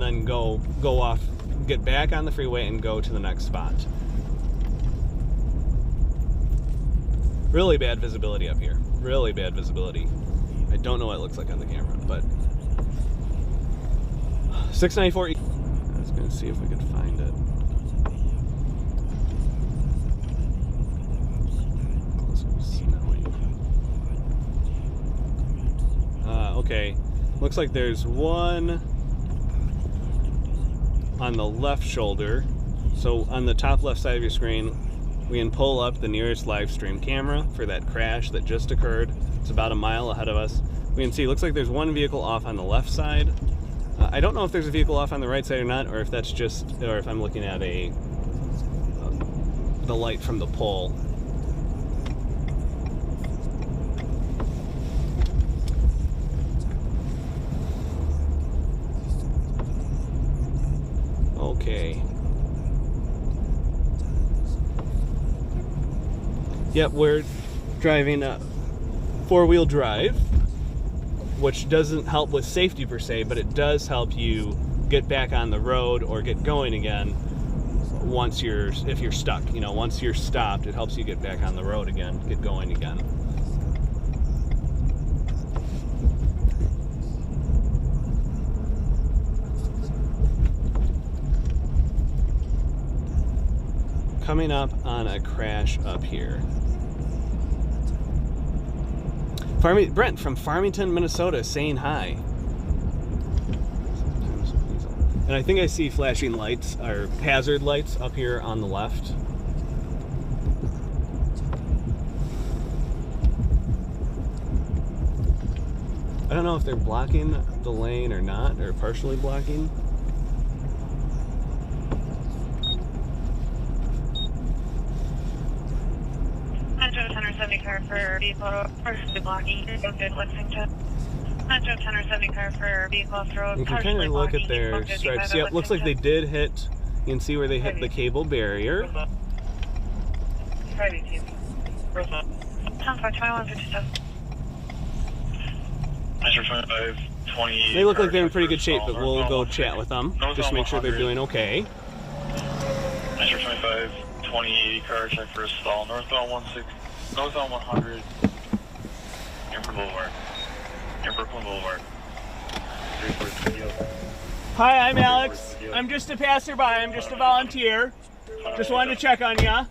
then go off, get back on the freeway and go to the next spot. Really bad visibility up here. Really bad visibility. I don't know what it looks like on the camera, but 694. I was going to see if we could find it. Okay, looks like there's one on the left shoulder. So on the top left side of your screen, we can pull up the nearest live stream camera for that crash that just occurred. It's about a mile ahead of us. We can see, it looks like there's one vehicle off on the left side. I don't know if there's a vehicle off on the right side or not, or if that's just, or if I'm looking at the light from the pole. Okay. Yep, we're driving a four-wheel drive, which doesn't help with safety per se, but it does help you get back on the road or get going again if you're stuck. You know, once you're stopped, it helps you get back on the road again, get going again. Coming up on a crash up here. Brent from Farmington, Minnesota saying hi. And I think I see flashing lights, or hazard lights, up here on the left. I don't know if they're blocking the lane or not, or partially blocking. Car for vehicle partially blocking in Lexington. Metro 1070 car for vehicle through. You can kind of look at their stripes. Yep, looks like they did hit. You can see where they hit the cable barrier. 20. They look like they're in pretty good shape, but we'll go chat with them just to make sure they're doing okay. Metro 25, 2080 car check for a stall. Northbound 16. Northbound 100, Brooklyn Boulevard. Hi, I'm Alex. I'm just a passerby. I'm just a volunteer. Just wanted to check on ya.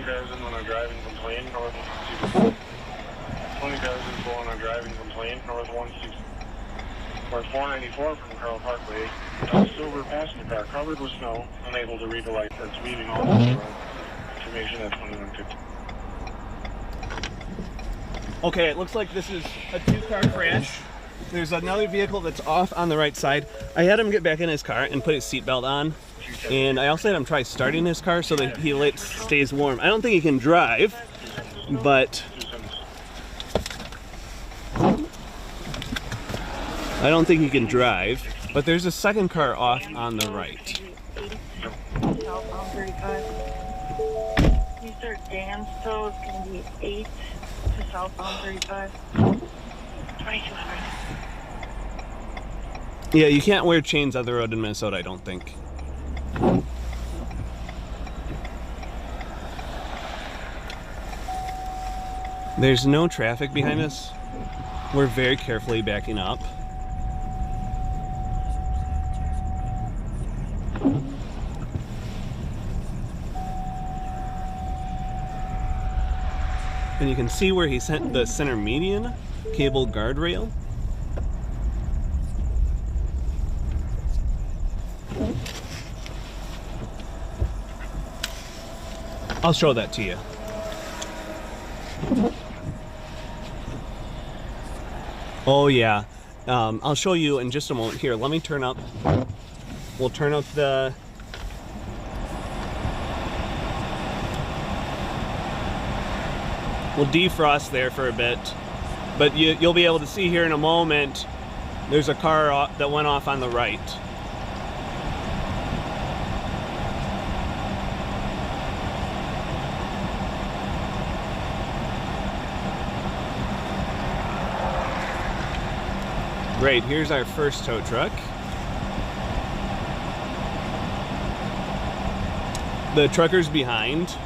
Drivers in on a driving complaint, north 160. 20 drivers in on a driving complaint, north 160. Or 494 from Carroll Parkway. Silver passenger car covered with snow, unable to read the light that's weaving all over the road. Information at 2150. Okay, it looks like this is a two-car crash. There's another vehicle that's off on the right side. I had him get back in his car and put his seatbelt on. And I also had him try starting his car so that he stays warm. I don't think he can drive, but there's a second car off on the right. Southbound 35. Mr. Danstow is going to be 8 to southbound 35. 2200. Yeah, you can't wear chains on the road in Minnesota, I don't think. There's no traffic behind us. We're very carefully backing up. And you can see where he sent the center median cable guardrail. I'll show that to you. Oh yeah, I'll show you in just a moment. Here, let me turn up. We'll turn up the. We'll defrost there for a bit, but you'll be able to see here in a moment. There's a car that went off on the right. Great, here's our first tow truck. The trucker's behind.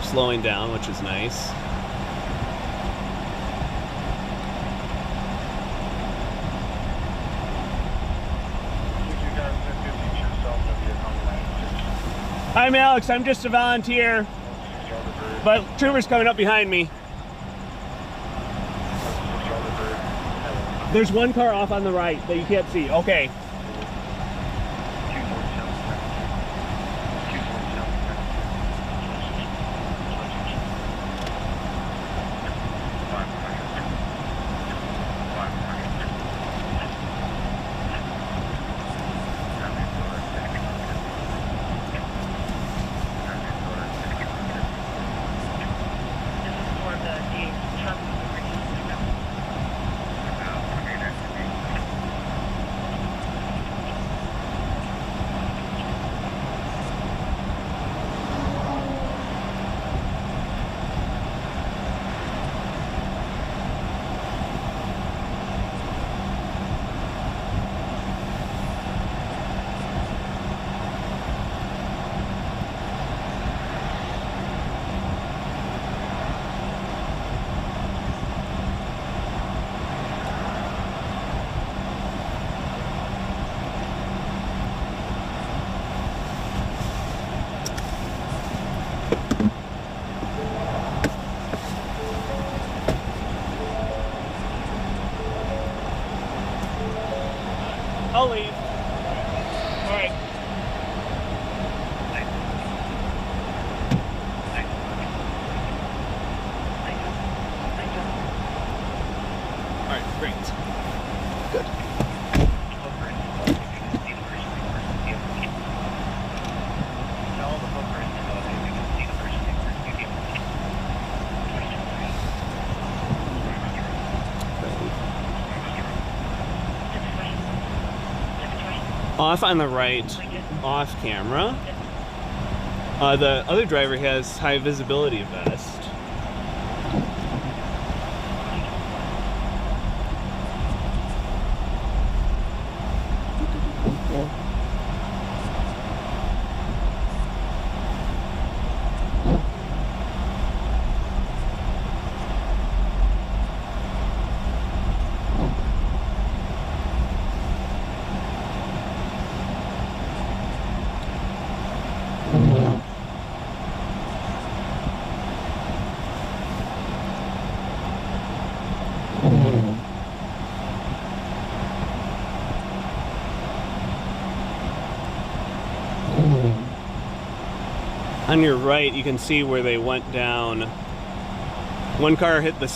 Slowing down, which is nice. I'm Alex, I'm just a volunteer, but Trooper's coming up behind me. There's one car off on the right that you can't see. Okay. I'll leave. All right. All right, great. Good. Off on the right, off camera. The other driver has high visibility vest. On your right, you can see where they went down. One car hit the